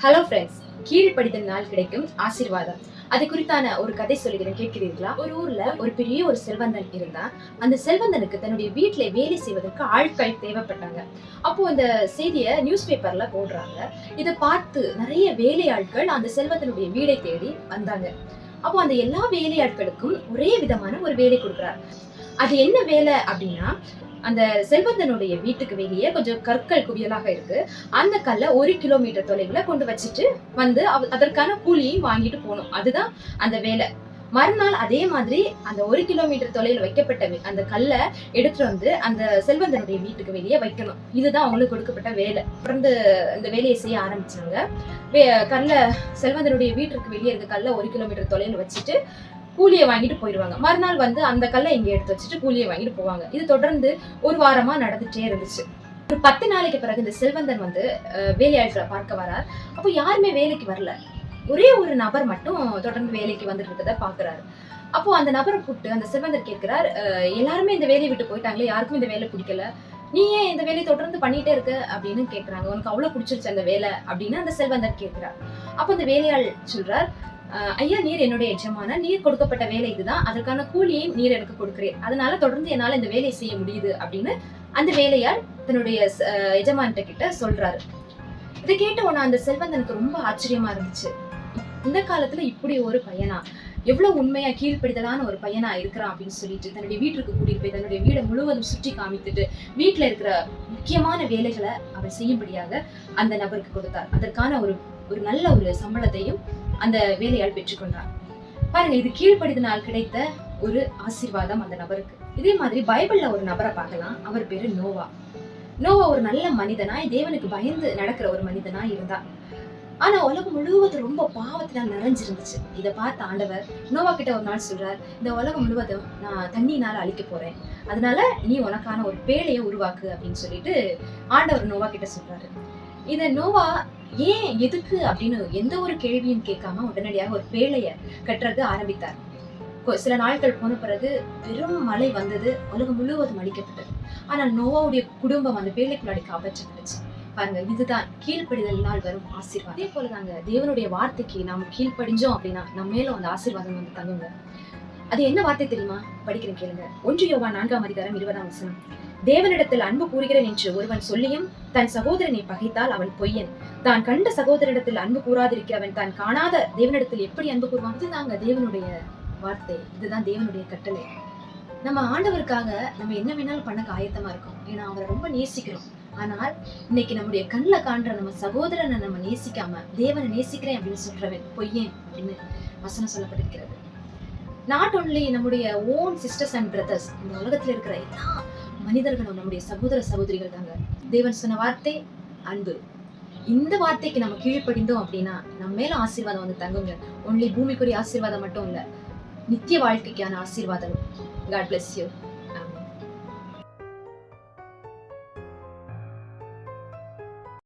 Hello friends, கீழ்ப்படிதலினால் கிடைக்கும் ஆசீர்வாதம் அது குறித்தான ஒரு கதை சொல்லுகிறேன், கேட்கிறீர்களா? ஒரு ஊர்ல ஒரு பெரிய ஒரு செல்வந்தன் இருந்தான். அந்த செல்வந்தனுக்கு தன்னுடைய வீட்டுல வேலை செய்வதற்கு ஆட்கள் தேவைப்பட்டாங்க. அப்போ இந்த செய்தியை நியூஸ் பேப்பர்ல போடுறாங்க. இதை பார்த்து நிறைய வேலையாட்கள் அந்த செல்வந்தனுடைய வீடை தேடி வந்தாங்க. அப்போ அந்த எல்லா வேலையாட்களுக்கும் ஒரே விதமான ஒரு வேலை கொடுக்குறார். அது என்ன வேலை அப்படின்னா, அந்த செல்வந்தனுடைய வீட்டுக்கு வெளியே கொஞ்சம் கற்கள் குவியலாக இருக்கு. அந்த கல்லை 1 கிலோமீட்டர் தொலைவுல கொண்டு வச்சுட்டு வந்து அதற்கான கூலியையும் வாங்கிட்டு போகணும். அதுதான் அந்த வேலை. மறுநாள் அதே மாதிரி அந்த 1 கிலோமீட்டர் தொலைவில் வைக்கப்பட்ட அந்த கல்லை எடுத்துட்டு வந்து அந்த செல்வந்தனுடைய வீட்டுக்கு வெளியே வைக்கணும். இதுதான் அவங்களுக்கு கொடுக்கப்பட்ட வேலை. தொடர்ந்து இந்த வேலையை செய்ய ஆரம்பிச்சாங்க. கல்லை செல்வந்தனுடைய வீட்டுக்கு வெளியே இருக்க கல்லை 1 கிலோமீட்டர் தொலைவில் வச்சுட்டு கூலியை வாங்கிட்டு போயிடுவாங்க. மறுநாள் வந்து அந்த கல்லை இங்க எடுத்து வச்சுட்டு கூலியை வாங்கிட்டு போவாங்க. இது தொடர்ந்து ஒரு வாரமா நடந்துட்டே இருந்துச்சு. ஒரு 10 நாளைக்கு பிறகு இந்த செல்வந்தன் வந்து வேலையாட்களை பார்க்க வரார். அப்போ யாருமே வேலைக்கு வரல. ஒரே ஒரு நபர் மட்டும் தொடர்ந்து வேலைக்கு வந்துட்டு இருக்கத பாக்குறாரு. அப்போ அந்த நபரை கூப்பிட்டு அந்த செல்வந்தர் கேட்கிறார், எல்லாருமே இந்த வேலையை விட்டு போயிட்டாங்களே, யாருக்கும் இந்த வேலை பிடிக்கல, நீ ஏன் இந்த வேலையை தொடர்ந்து பண்ணிட்டே இருக்க அப்படின்னு கேட்கிறாங்க. உனக்கு அவ்வளவு பிடிச்சிருச்சு அந்த வேலை அப்படின்னு அந்த செல்வந்தர் கேட்கிறார். அப்போ அந்த வேலையாள் சொல்றார், ஐயா, நீர் என்னுடைய எஜமான, நீர் கொடுக்கப்பட்ட வேலை இதுதான், அதற்கான கூலியையும் நீர் எனக்கு கொடுக்கிறேன், அதனால தொடர்ந்து என்னால இந்த வேலையை செய்ய முடியுது அப்படின்னு அந்த வேலையால் தன்னுடைய எஜமான்கிட்ட கிட்ட சொல்றாரு. இதை கேட்ட உடனே அந்த செல்வந்தனுக்கு ரொம்ப ஆச்சரியமா இருந்துச்சு. இந்த காலத்துல இப்படி ஒரு பையனா, எவ்வளவு உண்மையா கீழ்ப்படிதலான ஒரு பையனா இருக்கிறான் அப்படின்னு சொல்லிட்டு தன்னுடைய வீட்டுக்கு கூட்டிட்டு போய் தன்னுடைய வீடை முழுவதும் சுற்றி காமித்துட்டு வீட்டுல இருக்கிற முக்கியமான வேலைகளை அவர் செய்யும்படியாக அந்த நபருக்கு கொடுத்தார். அதற்கான ஒரு நல்ல ஒரு சம்பளத்தையும் அந்த வேலையால் பெற்றுக்கொண்டார். பாருங்க, இது கீழ்ப்படிதனால் கிடைத்த ஒரு ஆசீர்வாதம் அந்த நபருக்கு. இதே மாதிரி பைபிள்ல ஒரு நபரை பார்க்கலாம். அவர் பேரு நோவா. நோவா ஒரு நல்ல மனிதனாய், தேவனுக்கு பயந்து நடக்கிற ஒரு மனிதனாய் இருந்தார். ஆனா உலகம் முழுவதும் ரொம்ப பாவத்தினால் நிறைஞ்சிருந்துச்சு. இதை பார்த்த ஆண்டவர் நோவா கிட்ட ஒரு நாள் சொல்றார், இந்த உலகம் முழுவதும் நான் தண்ணினால அழிக்க போறேன், அதனால நீ உனக்கான ஒரு பேழையை உருவாக்கு அப்படின்னு சொல்லிட்டு ஆண்டவர் நோவா கிட்ட சொல்றாரு. இத நோவா ஏன், எதுக்கு அப்படின்னு எந்த ஒரு கேள்வியும் கேட்காம உடனடியாக ஒரு பேழைய கட்டுறது ஆரம்பித்தார். சில நாட்கள் போன பிறகு பெரும் மழை வந்தது, உலகம் முழுவதும் அழிக்கப்பட்டது. ஆனால் நோவாவுடைய குடும்பம் அந்த பேழைக்குள்ளாடி காப்பாற்றப்பட்டுச்சு. பாருங்க, இதுதான் கீழ்ப்படிதலினால் வரும் ஆசீர்வாதம். அதே போலதாங்க, தேவனுடைய வார்த்தைக்கு நாம கீழ்ப்படிஞ்சோம் அப்படின்னா நம்ம மேலும் அந்த ஆசீர்வாதம் வந்து தங்குங்க. அது என்ன வார்த்தை தெரியுமா? படிக்கிறேன் கேளுங்க. 1 யோவான் 4:20 தேவனிடத்தில் அன்பு கூறுகிறேன் என்று ஒருவன் சொல்லியும் தன் சகோதரனை பகைத்தால் அவன் பொய்யன். தான் கண்ட சகோதரனிடத்தில் அன்பு கூறாதிருக்கிறவன் தான் காணாத தேவனிடத்தில் எப்படி அன்பு கூறுவான்? இதுதாங்க தேவனுடைய வார்த்தை, இதுதான் தேவனுடைய கட்டளை. நம்ம ஆண்டவருக்காக நம்ம என்ன வேணாலும் பண்ண ஆயத்தமா இருக்கோம், ஏன்னா அவரை ரொம்ப நேசிக்கிறோம். ஆனால் இன்னைக்கு நம்முடைய கண்ணில் காண்ற நம்ம சகோதரனை நம்ம நேசிக்காம தேவனை நேசிக்கிறேன் அப்படின்னு சொல்றவன் பொய்யன் அப்படின்னு வசனம் சொல்லப்பட்டிருக்கிறது. நாட் ஒன்லி நம்முடைய ஓன் சிஸ்டர்ஸ் அண்ட் பிரதர்ஸ், இந்த உலகத்துல இருக்கிற எல்லா மனிதர்களும் நம்முடைய சகோதர சகோதரிகள் தாங்க. தேவன் சொன்ன வார்த்தை அன்பு. இந்த வார்த்தைக்கு நம்ம கீழ்ப்படிந்தோம் அப்படின்னா நம்ம மேல ஆசீர்வாதம் வந்து தங்குங்க. ஒன்லி பூமிக்குரிய ஆசீர்வாதம் மட்டும் இல்ல, நித்திய வாழ்க்கைக்கான ஆசீர்வாதம். God bless you.